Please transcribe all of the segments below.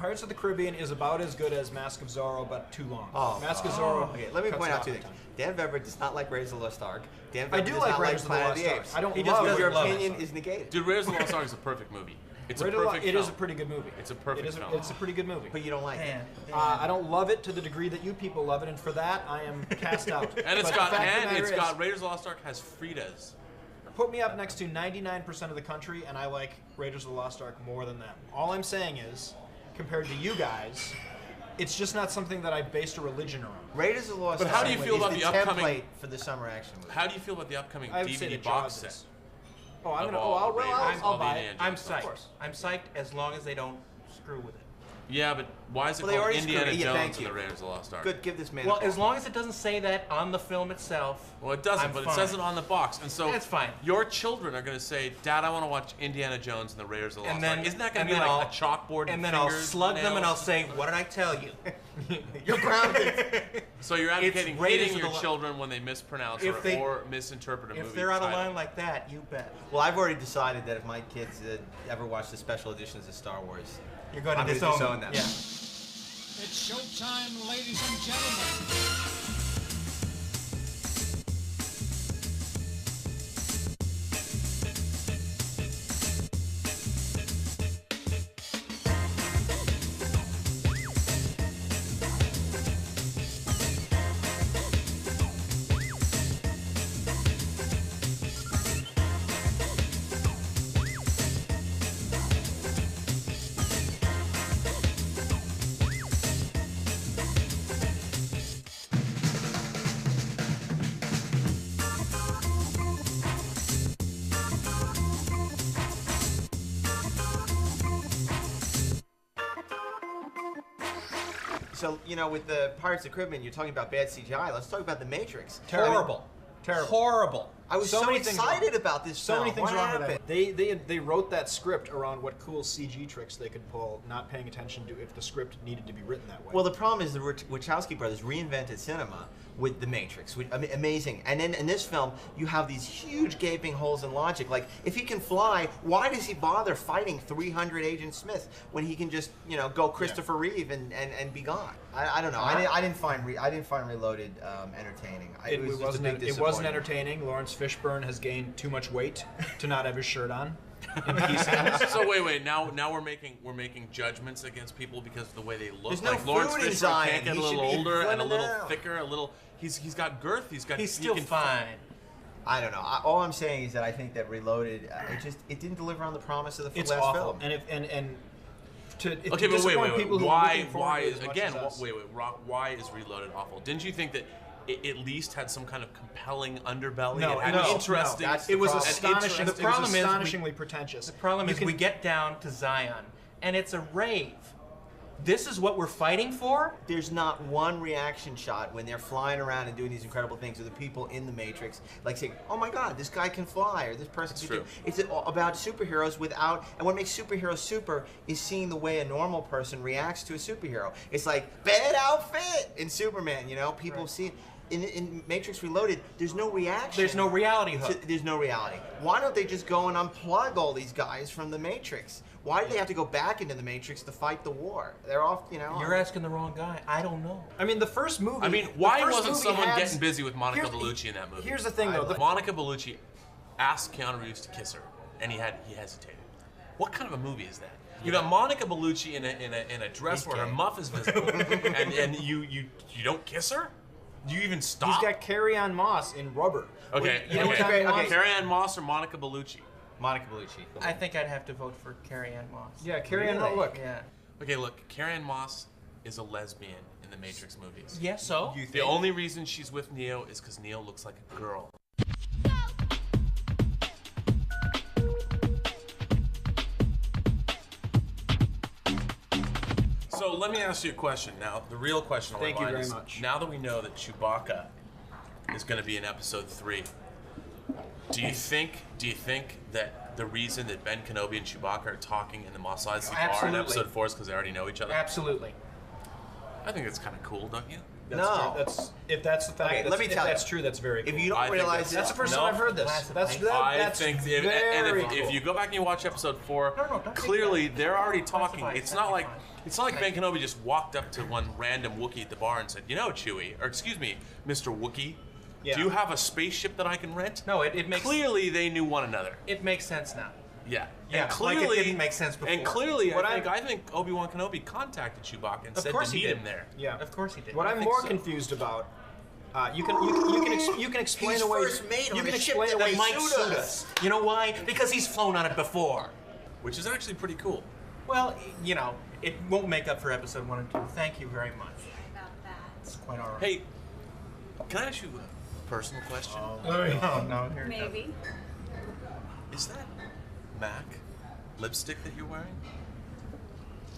Pirates of the Caribbean is about as good as Mask of Zorro, but too long. Mask of Zorro. Okay, let me cuts point it out off two in things. time. Dan Vebber does not like Raiders of the Lost Ark. Dan Vebber I do does like not Raiders of the Planet Lost the Ark. Apes. I don't He love just it. your Love it. opinion is negated. Dude, Raiders of the Lost Ark is a perfect movie. It's a perfect film. It is a pretty good movie. It's a perfect film. It's a pretty good movie. But you don't like it. I don't love it to the degree that you people love it, and for that I am cast out. And it's But got the fact of the matter is, Raiders of the Lost Ark has Fritas. Put me up next to 99% of the country, and I like Raiders of the Lost Ark more than them. All I'm saying is, compared to you guys, it's just not something that I based a religion around. Raiders of the Lost Ark. But how do you feel is about the upcoming template for the summer action movie? How do you feel about the upcoming I would say DVD that box Jaws set? is. Oh, I'm Of gonna. all Oh, the Raiders, I'll all the buy it. Indiana I'm Jones psyched. films. I'm psyched as long as they don't screw with it. Yeah, but why is it Well, they called already Indiana screwed it. Yeah, Jones thank and you. the Raiders of the Lost Ark? Good, give this man Well, a call. as long as it doesn't say that on the film itself. Well, it doesn't, I'm but fine. it says it on the box, and so That's fine. Your children are going to say, "Dad, I want to watch Indiana Jones and the Raiders of the Lost And then, Ark." Isn't that going and to be then like I'll- a chalkboard? And then I'll fingers, slug them and I'll nails? say, "What did I tell you?" You're grounded. So you're advocating Raiders hitting of your the Lo- children when they mispronounce If or misinterpret a movie If they're out of title. line like that, you bet. Well, I've already decided that if my kids ever watch the special editions of Star Wars, You're going to I'm gonna disown them. Yeah. It's showtime, ladies and gentlemen. So, with the Pirates of the Caribbean, you're talking about bad CGI. Let's talk about The Matrix. Horrible. Terrible. Horrible. I was So so many things excited wrong. about this So film. many things What wrong with happened? that. They wrote that script around what cool CG tricks they could pull, not paying attention to if the script needed to be written that way. Well, the problem is the Wachowski brothers reinvented cinema with The Matrix. Amazing. And then in this film, you have these huge gaping holes in logic. Like, if he can fly, why does he bother fighting 300 Agent Smith when he can just, go Christopher Reeve and be gone? I don't know. I didn't find Reloaded entertaining. It was just a big it wasn't disappointment. entertaining. Lawrence Fishburne has gained too much weight to not have his shirt on. So wait. Now we're making judgments against people because of the way they look. There's no like Lawrence food in Fishburne Zion. can't get He a little should be older and a slimming little down. thicker, a little. He's got girth. He's he still can fine. I don't know. All I'm saying is that I think that Reloaded, it didn't deliver on the promise of the It's last awful. film. Okay, but wait. People who are Why? looking forward Why to it is as much again? as us. Why is Reloaded awful? Didn't you think that it at least had some kind of compelling underbelly? No, it had no, interesting. that's It was problem. astonishing. The It problem was is astonishingly pretentious. The problem is You we can- get down to Zion, and it's a rave. This is what we're fighting for? There's not one reaction shot when they're flying around and doing these incredible things with the people in the Matrix, like saying, "Oh my God, this guy can fly," or "This person can true. do." It's about superheroes without, and what makes superheroes super is seeing the way a normal person reacts to a superhero. It's like bad outfit in Superman, people see it. In Matrix Reloaded, there's no reaction. There's no reality hook. There's no reality. Why don't they just go and unplug all these guys from the Matrix? Why do they have to go back into the Matrix to fight the war? They're off, You're asking the wrong guy. I don't know. I mean, the first movie. I mean, the why first wasn't movie someone has- getting busy with Monica Here's- Bellucci in that movie? Here's the thing, though. Monica Bellucci asked Keanu Reeves to kiss her, and he hesitated. What kind of a movie is that? You got Monica Bellucci in a dress where her muff is visible, and you don't kiss her? Do you even stop? He's got Carrie-Ann Moss in Rubber. Okay, You know what time okay. Moss- Carrie-Ann Moss or Monica Bellucci? Monica Bellucci. I think I'd have to vote for Carrie-Ann Moss. Yeah, Carrie-Ann Really? Moss. Look, Yeah. Okay, look, Carrie-Ann Moss is a lesbian in the Matrix movies. Yeah, so? The only reason she's with Neo is because Neo looks like a girl. So let me ask you a question now. The real question on my Thank you mind very is, much. now that we know that Chewbacca is going to be in Episode 3, do you think that the reason that Ben Kenobi and Chewbacca are talking in the Mos Eisley bar in Absolutely. Episode 4 is because they already know each other? Absolutely. I think it's kind of cool, don't you? No. If that's the fact. Okay, let me tell if you. that's true. That's very. Cool. If you I don't think realize that's the it, first No. time I've heard this. That's If you go back and you watch episode 4, don't clearly take that. they're already That's talking. fine. It's not like That's Ben Kenobi just walked up to one random Wookiee at the bar and said, "You know, Chewie, or excuse me, Mr. Wookiee, Yeah. do you have a spaceship that I can rent?" No, it makes Clearly, they knew one another. it makes sense now. Yeah. Yeah, And like it clearly, didn't make sense before. And clearly, What I think Obi-Wan Kenobi contacted Chewbacca and Of said course to he meet did. him there. Yeah. Of course he did. What I I'm think more so. confused about, you can explain He's away. first made on you can a ship explain that away. might suit us. You know why? Because he's flown on it before. Which is actually pretty cool. Well, you know, it won't make up for episode 1 and 2. Thank you very much. About that. It's quite all right. Hey, can I ask you a personal question? Oh no, here it comes. Maybe. Is that MAC lipstick that you're wearing?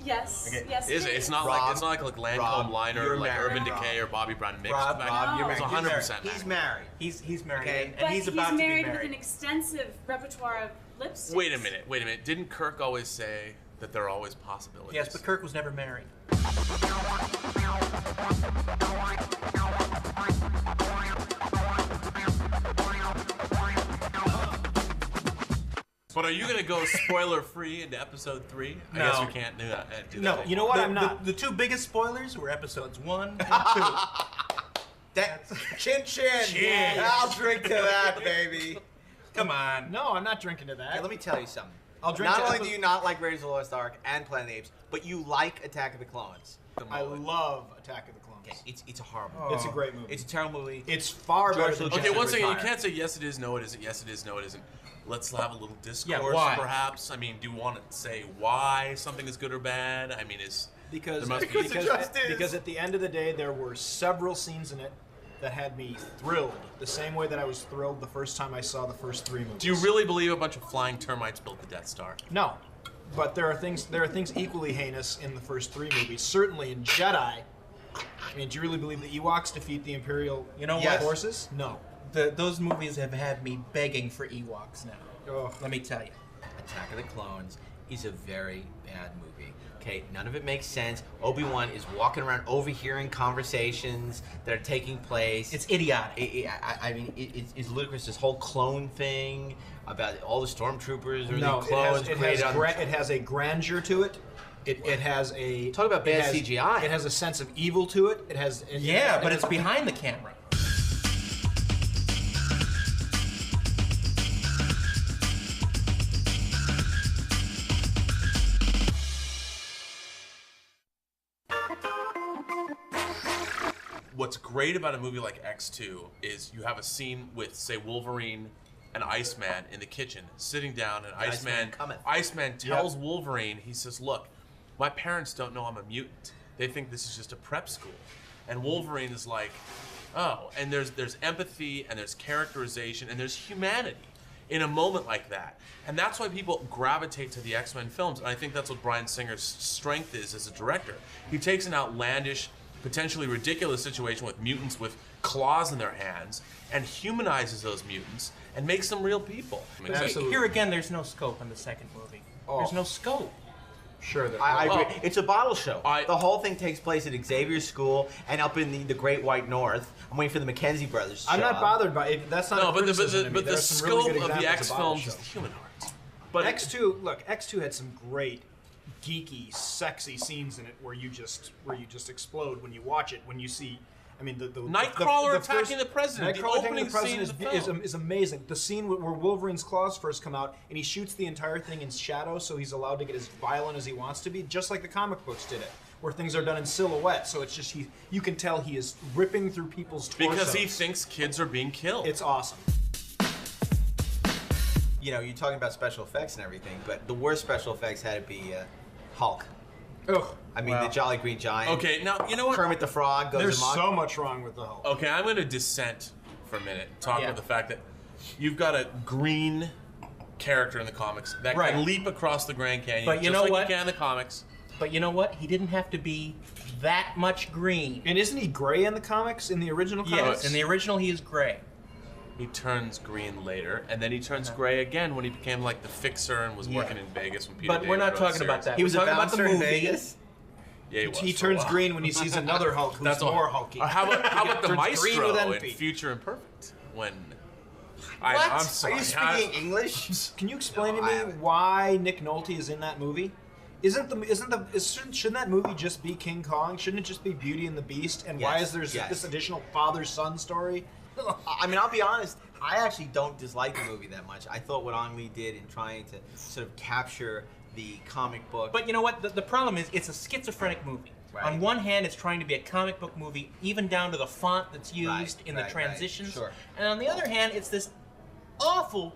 Yes. Okay. Yes. Is it? It's not Rob, like Lancome Rob, liner you're or like married, Urban Rob. Decay or Bobby Brown mixed. Rob, MAC. Rob, you're It's married. 100% He's MAC. married. He's married, Okay. and But he's about to be married married. with an extensive repertoire of lipsticks. Wait a minute. Didn't Kirk always say that there are always possibilities? Yes, but Kirk was never married. But are you gonna go spoiler free into episode 3? I guess No. we can't do that. No, You know what? The, I'm not. The 2 biggest spoilers were episodes 1 and 2. Chin chin. Cheers. I'll drink to that, baby. Come on. No, I'm not drinking to that. Okay, let me tell you something. I'll drink Not to only epi- do you not like Raiders of the Lost Ark and Planet of the Apes, but you like Attack of the Clones. I love Attack of the Clones. Okay, it's a horrible Oh. movie. It's a great movie. It's a terrible movie. It's far George better than Lucas Okay, Jesse once again, you Retired. can't say yes it is, no it isn't, yes it is, no it isn't. Let's have a little discourse, Yeah, why? perhaps. I mean, do you want to say why something is good or bad? I mean, Because there must be- Because it just is. because at the end of the day, there were several scenes in it that had me thrilled, the same way that I was thrilled the first time I saw the first 3 movies. do you really believe a bunch of flying termites built the Death Star? No, but there are things equally heinous in the first 3 movies. Certainly in Jedi. I mean, do you really believe the Ewoks defeat the Imperial You know Yes. what? forces? No. Those movies have had me begging for Ewoks now. Oh. Let me tell you. Attack of the Clones is a very bad movie. Okay, none of it makes sense. Obi-Wan is walking around overhearing conversations that are taking place. It's idiotic. I mean, it's ludicrous. This whole clone thing about all the stormtroopers or No, the clones created on. it has a grandeur to it. It has a Talk about bad it has- CGI. It has a sense of evil to it. It has Yeah, but it it's has- behind the camera. What's great about a movie like X2 is you have a scene with, say, Wolverine and Iceman in the kitchen, sitting down, and Iceman cometh. Iceman tells Wolverine, he says, "Look, my parents don't know I'm a mutant. They think this is just a prep school." And Wolverine is like, "Oh," and there's empathy and there's characterization and there's humanity in a moment like that. And that's why people gravitate to the X-Men films. And I think that's what Bryan Singer's strength is as a director. He takes an outlandish, potentially ridiculous situation with mutants with claws in their hands and humanizes those mutants and makes them real people. I mean, Absolutely. Here again, there's no scope in the second movie. Oh. There's no scope. Sure. That, I agree. Well, It's a bottle show. I- The whole thing takes place at Xavier's school and up in the Great White North. I'm waiting for the Mackenzie brothers to I'm show not up. bothered by it. That's not. no, a but criticism to me. the There are some really scope good of the examples X bottle films is show. the human heart. But X2, look, X2 had some great, geeky, sexy scenes in it where you just explode when you watch it. When you see, I mean, the Nightcrawler attacking the president. The Nightcrawler attacking opening the president scene of the film. is amazing. The scene where Wolverine's claws first come out and he shoots the entire thing in shadow, so he's allowed to get as violent as he wants to be, just like the comic books did it, where things are done in silhouette. So it's just you can tell he is ripping through people's torsos. Because he thinks kids are being killed. It's awesome. You know, you're talking about special effects and everything, but the worst special effects had to be Hulk. Ugh. I mean, the Jolly Green Giant. Okay, now, you know what? Kermit the Frog goes There's amok. so much wrong with the Hulk. Okay, I'm going to dissent for a minute. Talk Yeah. about the fact that you've got a green character in the comics that Right. can leap across the Grand Canyon, But you just know like what? you can in the comics. But you know what? He didn't have to be that much green. And isn't he gray in the comics? In the original comics? Yes, in the original he is gray. He turns green later, and then he turns gray again when he became like the fixer and was working in Vegas when Peter But we're David not wrote talking the about series. that. He was We're a talking about the bouncer in movie. Vegas. Yeah, he was He for a turns while. green when he sees another Hulk who's That's all. more hulky. How about the Turns green with maestro in envy. Future Imperfect? When What? I'm sorry. Are you speaking English? Can you explain No, to I me haven't. why Nick Nolte is in that movie? Shouldn't that movie just be King Kong? Shouldn't it just be Beauty and the Beast? And why Yes, is there yes. this additional father-son story? I mean, I'll be honest. I actually don't dislike the movie that much. I thought what Ang Lee did in trying to sort of capture the comic book. But you know what? The problem is it's a schizophrenic movie. Right. On one hand, it's trying to be a comic book movie, even down to the font that's used in the right, transitions. sure. And on the other hand, it's this awful,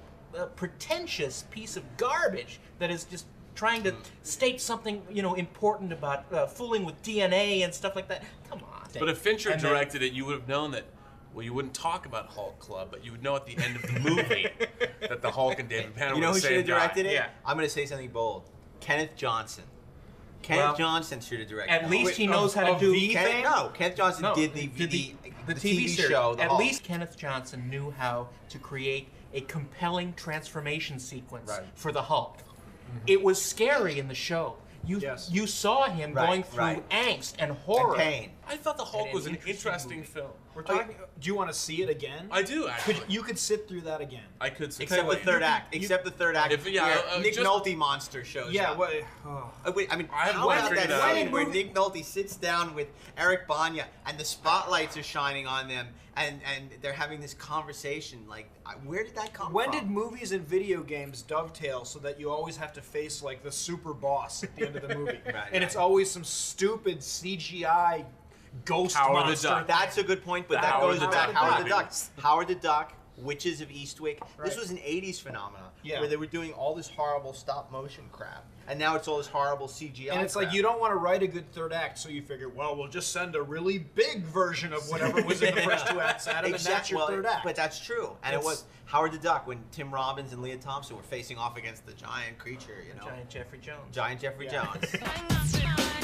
pretentious piece of garbage that is just trying to state something, important about fooling with DNA and stuff like that. Come on. But if Fincher And then- directed it, you would have known that. Well, you wouldn't talk about Hulk Club, but you would know at the end of the movie that the Hulk and David Banner you know were who the should same have directed guy. it? Yeah. I'm going to say something bold. Kenneth Johnson. Kenneth Well, Johnson should have directed At it. least he Wait, knows how of to do. the- Kenneth Johnson No, did the TV series. show. The At Hulk. least Kenneth Johnson knew how to create a compelling transformation sequence Right. for the Hulk. It was scary in the show. Yes. You saw him Right, going through right. angst and horror. And pain. I thought the Hulk And was an an interesting interesting movie. film. We're talking. Do you want to see it again? I do actually. You could sit through that again. I could. Except the third act. Except the third act. If- yeah, where Nick just- Nolte monster shows Yeah. up. What? Oh. Wait, I mean, I haven't how about figured that it out. scene where Nick Nolte sits down with Eric Bana and the spotlights are shining on them and they're having this conversation? Like, where did that come When from? did movies and video games dovetail so that you always have to face like the super boss at the end of the movie, and it's always some stupid CGI ghost Howard the monster? Duck. That's a good point, but that Howard goes the back. Duck Howard the Duck. movies. Howard the Duck, Witches of Eastwick. This Right. was an 80s phenomenon Yeah. where they were doing all this horrible stop motion crap. And now it's all this horrible CGI And it's like crap. you don't want to write a good third act, so you figure, well, we'll just send a really big version of whatever was in the first two acts at him, and that's your third act. But that's true. And it was Howard the Duck when Tim Robbins and Leah Thompson were facing off against the giant creature, you know. Giant Jeffrey Jones. Giant Jeffrey Yeah. Jones.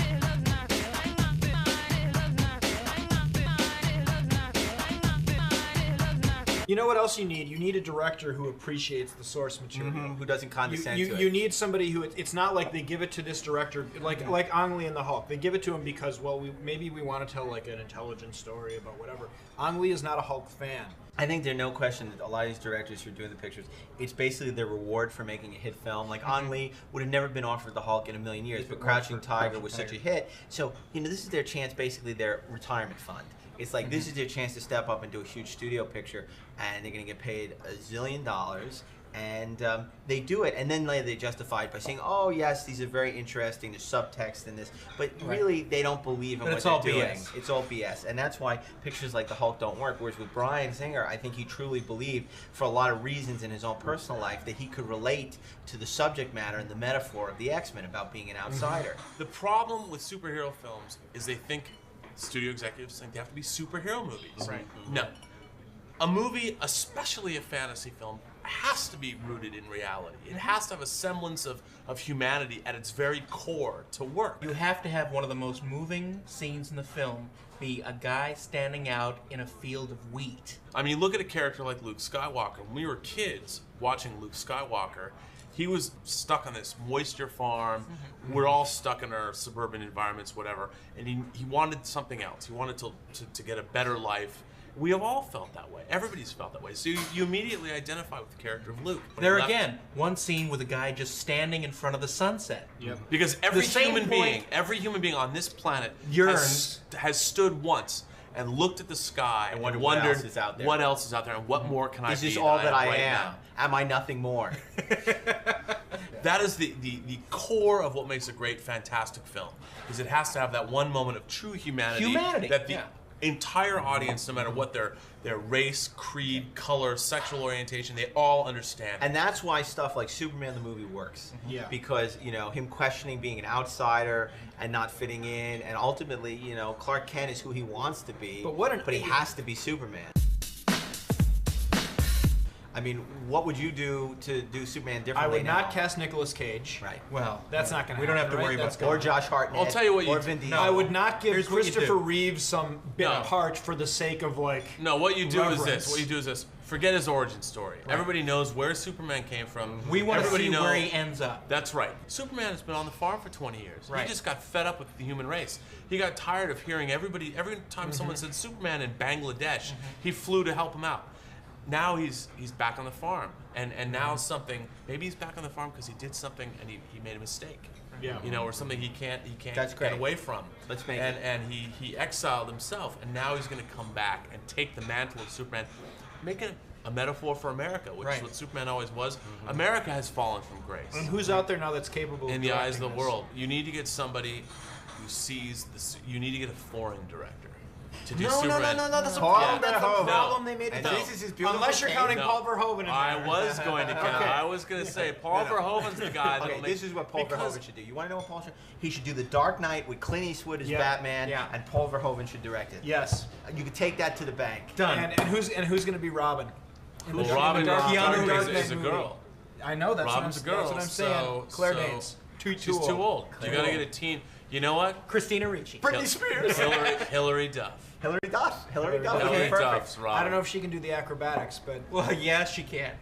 You know what else you need? You need a director who appreciates the source material. Who doesn't condescend to it. You need somebody who it's not like they give it to this director like Ang Lee and the Hulk. They give it to him because maybe we want to tell like an intelligent story about whatever. Ang Lee is not a Hulk fan. I think there's no question that a lot of these directors who are doing the pictures, it's basically their reward for making a hit film. Like Ang Lee would have never been offered the Hulk in a million years, but Crouching Tiger was such a hit. So, this is their chance, basically their retirement fund. It's like this is their chance to step up and do a huge studio picture, and they're going to get paid $1 zillion, and they do it, and then later they justify it by saying, "Oh yes, these are very interesting. There's subtext in this," but really they don't believe in But what it's they're all doing. BS. It's all BS, and that's why pictures like the Hulk don't work. Whereas with Bryan Singer, I think he truly believed, for a lot of reasons in his own personal life, that he could relate to the subject matter and the metaphor of the X-Men about being an outsider. The problem with superhero films is they think, studio executives think they have to be superhero movies. Right. No. A movie, especially a fantasy film, has to be rooted in reality. It has to have a semblance of humanity at its very core to work. You have to have one of the most moving scenes in the film be a guy standing out in a field of wheat. I mean, you look at a character like Luke Skywalker. When we were kids watching Luke Skywalker, he was stuck on this moisture farm. We're all stuck in our suburban environments, whatever. And he wanted something else. He wanted to get a better life. We have all felt that way. Everybody's felt that way. So you immediately identify with the character of Luke. When he There left- again, one scene with a guy just standing in front of the sunset. Because every The same human being on this planet Yearns. has stood once and looked at the sky and wondered wondered what else is out there. what else is out there and what more can I Is be this than all that I right am? now. Am I nothing more? That is the core of what makes a great, fantastic film. Is it has to have that one moment of true humanity. That the yeah. entire audience, no matter what their race, creed, color, sexual orientation, they all understand. And that's why stuff like Superman the movie works. Yeah. Because, him questioning being an outsider and not fitting in, and ultimately, Clark Kent is who he wants to be, But he has to be Superman. I mean, what would you do to do Superman I differently would now? not cast Nicolas Cage. Right. Well, That's not going to We don't have to right? worry about That's that. Or gonna- Josh Hartnett. I'll tell you what you or do. Vin Diesel. I would not give Here's what you Christopher do. Reeve some bit No. part for the sake of like. No, what you do is this. Reverence. What you do is this. Forget his origin story. Everybody knows where Superman came from. We want to see knows where he ends up. That's right. Superman has been on the farm for 20 years. Right. He just got fed up with the human race. He got tired of hearing every time someone said Superman in Bangladesh, he flew to help him out. Now he's back on the farm, and now maybe he's back on the farm because he did something and he made a mistake. Yeah. You know, or something he can't That's great. get away from. Let's make and he exiled himself, and now he's going to come back and take the mantle of Superman, making it a metaphor for America, which is what Superman always was. America has fallen from grace. And who's out there now that's capable In of the eyes of the directing this? world, you need to get somebody who sees this. You need to get a foreign director to do No, Superman. that's a Paul problem. That's the Verhoeven. problem they made it. And No. this is his beautiful Unless you're case. counting No. Paul Verhoeven in there. I was going to count. Okay. I was going to say Paul Verhoeven's the guy. Okay, that'll this make, is what Paul because Verhoeven should do. You want to know what Paul should? He should do The Dark Knight with Clint Eastwood as Yeah, Batman, yeah. and Paul Verhoeven should direct it. Yes. You could take that to the bank. Done. And who's going to be Robin? In Well, the Robin Dark Keanu Knight is a movie. girl. I know that's Robin's a girl. That's what I'm saying. So, Claire so Danes. She's too old. You got to get a teen. You know what? Christina Ricci. Britney Spears. Hillary Duff. Hillary Duff. Hillary Duff. Hillary Okay, perfect. Duff's Robin. I don't know if she can do the acrobatics, but Well, yeah, she can.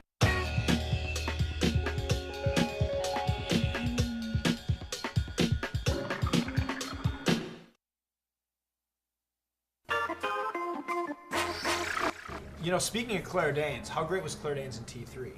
you know, speaking of Claire Danes, how great was Claire Danes in T3?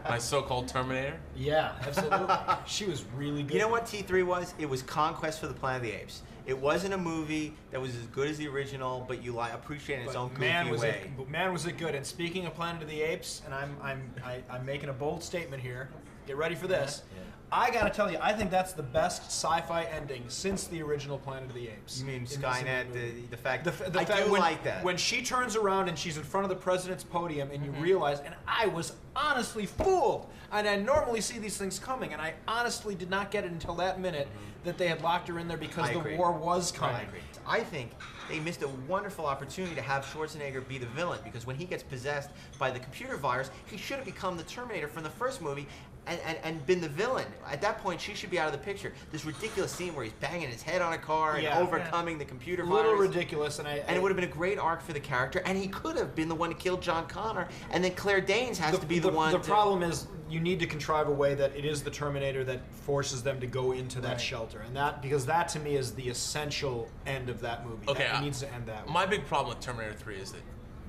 My so-called Terminator. Yeah, absolutely. She was really good. You know what T3 was? It was Conquest for the Planet of the Apes. It wasn't a movie that was as good as the original, but you appreciate it in its own But goofy way. man, was it good! And speaking of Planet of the Apes, and I'm making a bold statement here. Get ready for this. I gotta tell you, I think that's the best sci-fi ending since the original Planet of the Apes. You mean in this Skynet? movie. The fact The I fact do when, like that. when she turns around and she's in front of the president's podium, and you realize, and I was honestly fooled, and I normally see these things coming, and I honestly did not get it until that minute that they had locked her in there because I the agree. war was I coming. agree. I think they missed a wonderful opportunity to have Schwarzenegger be the villain, because when he gets possessed by the computer virus, he should have become the Terminator from the first movie and been the villain. At that point, she should be out of the picture. This ridiculous scene where he's banging his head on a car and Yeah. overcoming the computer A virus. little ridiculous, and And it would have been a great arc for the character, and he could have been the one to kill John Connor, and then Claire Danes has to be the one. The problem is you need to contrive a way that it is the Terminator that forces them to go into that shelter, and because that to me is the essential end of that movie. Okay, It needs to end that way. My big problem with Terminator 3 is that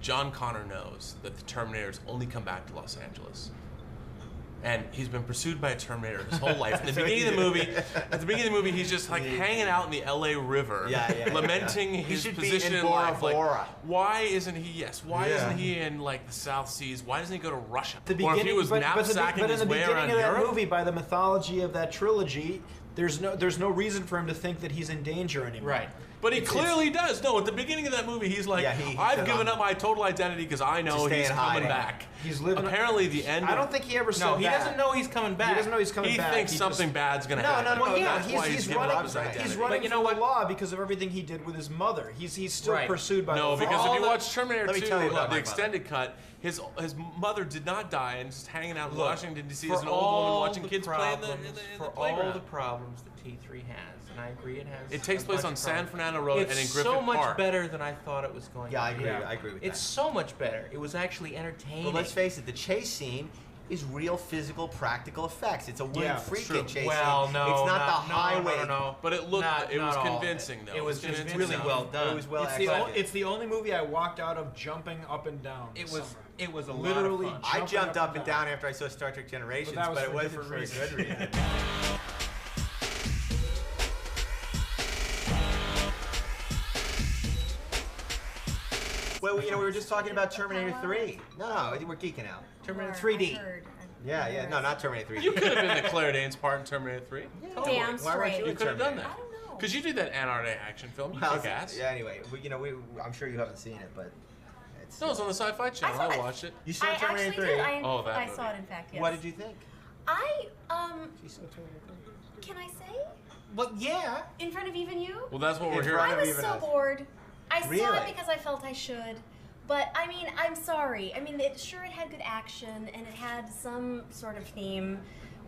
John Connor knows that the Terminators only come back to Los Angeles. And he's been pursued by a Terminator his whole life. In the beginning of the movie, he's just like hanging out in the LA River, lamenting his should be position in in life. Bora Bora. Like, why isn't he? Yes, why isn't he in like the South Seas? Why doesn't he go to Russia? The Or if he beginning- was but knapsacking in his the way beginning around of that Europe? movie, by the mythology of that trilogy, there's no reason for him to think that he's in danger anymore. Right. But he clearly does. No, at the beginning of that movie, he's like, Yeah, he I've said, given "I'm up my total identity because I know to stay he's in coming hiding." back. He's living. Apparently, the end. I don't think he ever said No, he that. doesn't know he's coming back. He doesn't know he's coming He back. thinks He something just- bad's gonna No, happen. well, yeah, That's why he's giving up running. his identity. He's running But you from know the what? law because of everything he did with his mother. He's still Right. pursued by No, the law. because if you the- watch Terminator Let me 2, tell you about the my extended cut, his mother did not die and just hanging out in Look, Washington D.C. for as an old woman all watching the kids play in the problems- in for the all playground. the problems that T3 has, and I agree it has. It takes a place bunch on of San problems. Fernando Road It's and in Griffith so much Park. better than I thought it was going Yeah, I to be. agree. I agree with that. It's so much better. It was actually entertaining. But let's face it, the chase scene is real physical, practical effects. It's a William Yeah, it's Friedkin true. chase well, scene. no, it's not not the highway. No. But it looked, it was Not all. convincing though. It was just convincing really enough. well done. It was well It's the only movie I walked out of jumping up and down. It this was. summer. It was a Literally lot of fun. I jumped up and down after I saw Star Trek Generations, But that was but for it wasn't different for a reasons. good reason. Well, we were just talking about Terminator 3. No, we're geeking out. Terminator Or 3D. I heard. Yeah, no, not Terminator 3. You could have been the Claire Danes part in Terminator 3. Damn Why weren't straight. you You in could have done Terminator? that. I don't know. Because you did that anarchic action film. You Well, kick ass. Yeah, anyway, I'm sure you haven't seen it, but it's. No, it's on the Sci-Fi Channel. saw I it. watched it. You saw I Terminator actually 3? did. I, Oh, that I movie. saw it, in fact, yes. What did you think? I, You saw Terminator 3? can I say? Well, yeah. In front of even you? Well, that's what we're It's here. right. I was even so us. bored. I saw Really? it because I felt I should. But, I mean, I'm sorry. I mean, it had good action, and it had some sort of theme.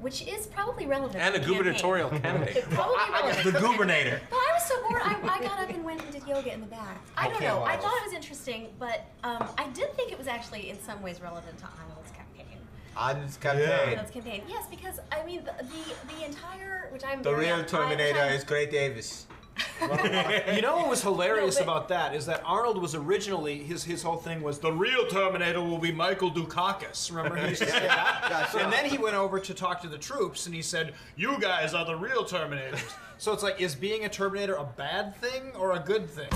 which is probably relevant. And to a the campaign. gubernatorial candidate. Probably relevant. The gubernator. But I was so bored, I got up and went and did yoga in the back. I don't can't know. I watch. thought it was interesting, but I did think it was actually in some ways relevant to Arnold's campaign. On this campaign. Arnold's campaign, yes, because I mean the entire, which I'm The very real Terminator is Gray Davis. You know what was hilarious No, but- about that is that Arnold was originally his whole thing was the real Terminator will be Michael Dukakis. Remember he used to say that? And then he went over to talk to the troops and he said, "You guys are the real Terminators." So it's like, is being a Terminator a bad thing or a good thing?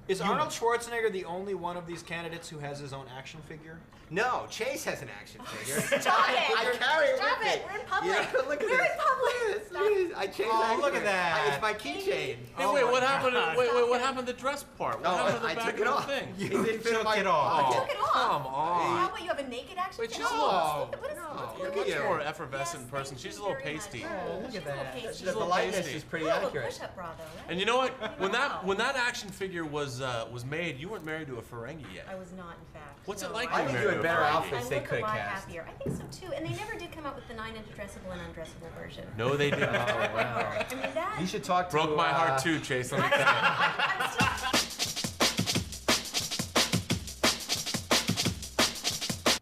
Is Arnold Schwarzenegger the only one of these candidates who has his own action figure? No, Chase has an action figure. Stop it! I carry it Stop with it! me. We're in public. Yeah, look at We're this. in public. Look at this. Stop. Look at this. I changed Oh, action look at figure. that. It's my keychain. Hey, wait, what happened? Stop Wait, what it. happened to the dress part? What Oh, happened to the I back took of it the off. thing? You didn't fit took my it off. Took it off. Come on. Now what, you have a naked action Wait, figure? she's a Oh, little- what is You're look much at more you. effervescent Yes, person. thank She's a you little very pasty. much. Oh, look She's at a little that. pasty. The lightness is pretty Little accurate. push-up bra, though, right? And you know what? When Wow. that action figure was made, you weren't married to a Ferengi yet. I was not, in fact. What's it No, like I being think married you to had a better Ferengi? outfits I they look a could lot cast. happier. I think so too. And they never did come out with the 9-inch addressable and undressable version. No, they didn't. I mean that. You should talk to. Broke my heart too, Chase. Let me tell you. I'm still.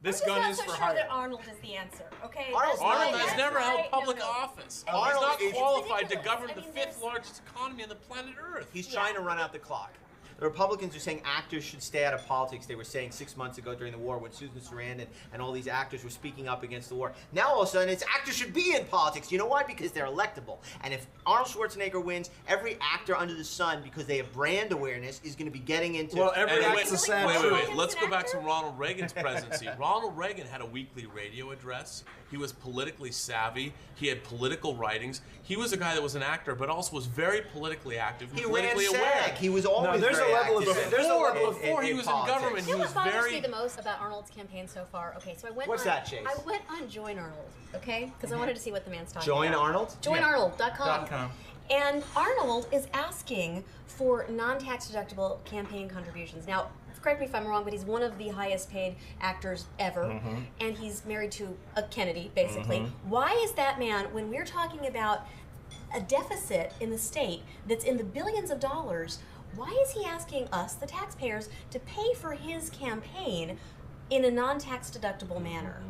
This I'm gun just is not for so sure hire. that Arnold is the answer. Okay. Arnold's That's not Arnold right, has that's never held right. public No. office. Arnold He's not is qualified to ridiculous. govern I the mean, fifth there's- largest economy on the planet Earth. He's Yeah. trying to run out the clock. The Republicans are saying actors should stay out of politics. They were saying 6 months ago during the war when Susan Sarandon and all these actors were speaking up against the war. Now all of a sudden it's actors should be in politics. You know why? Because they're electable. And if Arnold Schwarzenegger wins, every actor under the sun, because they have brand awareness, is going to be getting into Well, every And act's wait, a sad wait, truth. wait, wait. Let's An go back to actor? Ronald Reagan's presidency. Ronald Reagan had a weekly radio address. He was politically savvy. He had political writings. He was a guy that was an actor, but also was very politically active and He ran politically SAG. aware. He was always there's a very level of- active. there's a level of- Before he was in politics. government, You he know was what bothers very. me the most about Arnold's campaign so far? Okay, so I went What's on, that, Chase? I went on Join Arnold, okay? Because I wanted to see what the man's talking Join about. Arnold? JoinArnold.com. .com. And Arnold is asking for non-tax deductible campaign contributions. Now, correct me if I'm wrong, but he's one of the highest paid actors ever, and he's married to a Kennedy, basically. Why is that man, when we're talking about a deficit in the state that's in the billions of dollars, why is he asking us, the taxpayers, to pay for his campaign in a non-tax deductible manner?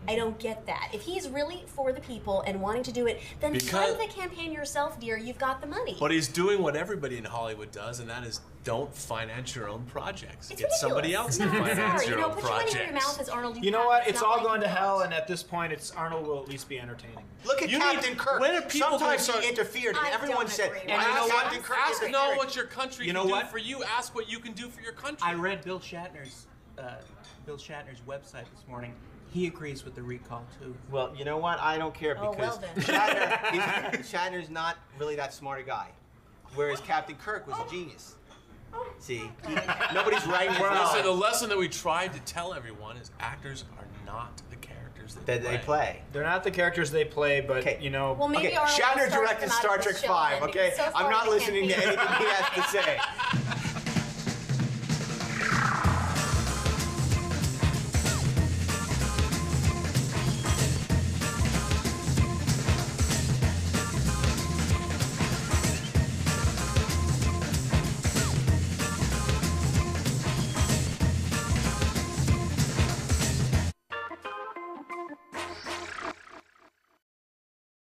I don't get that. If he's really for the people and wanting to do it, then fund the campaign yourself, dear. You've got the money. But he's doing what everybody in Hollywood does, and that is don't finance your own projects. It's Get somebody ridiculous. else to No, finance sorry. your You know, own put your money projects. in your mouth as Arnold. You know can. what? It's not all like going to he hell, does. and at this point, Arnold will at least be entertaining. Look at You Captain need- Kirk. when are people Sometimes gonna he start- interfered, and I everyone don't said, agree with "Why that. is You know Captain what? Kirk Ask not interfering?" what your country You can know do what? for you. Ask what you can do for your country. I read Bill Shatner's website this morning. He agrees with the recall too. Well, you know what? I don't care Oh, because well then. Shatner's not really that smart a guy, whereas Captain Kirk was a genius. See, nobody's writing his Listen, the lines lesson that we tried to tell everyone is actors are not the characters that they play. They're not the characters they play, but Okay. you know. Well, maybe Okay, Arnold will Shatner start directed them out Star of the Trek show V. then, Okay, because so I'm far not they listening to can't anything he has to say.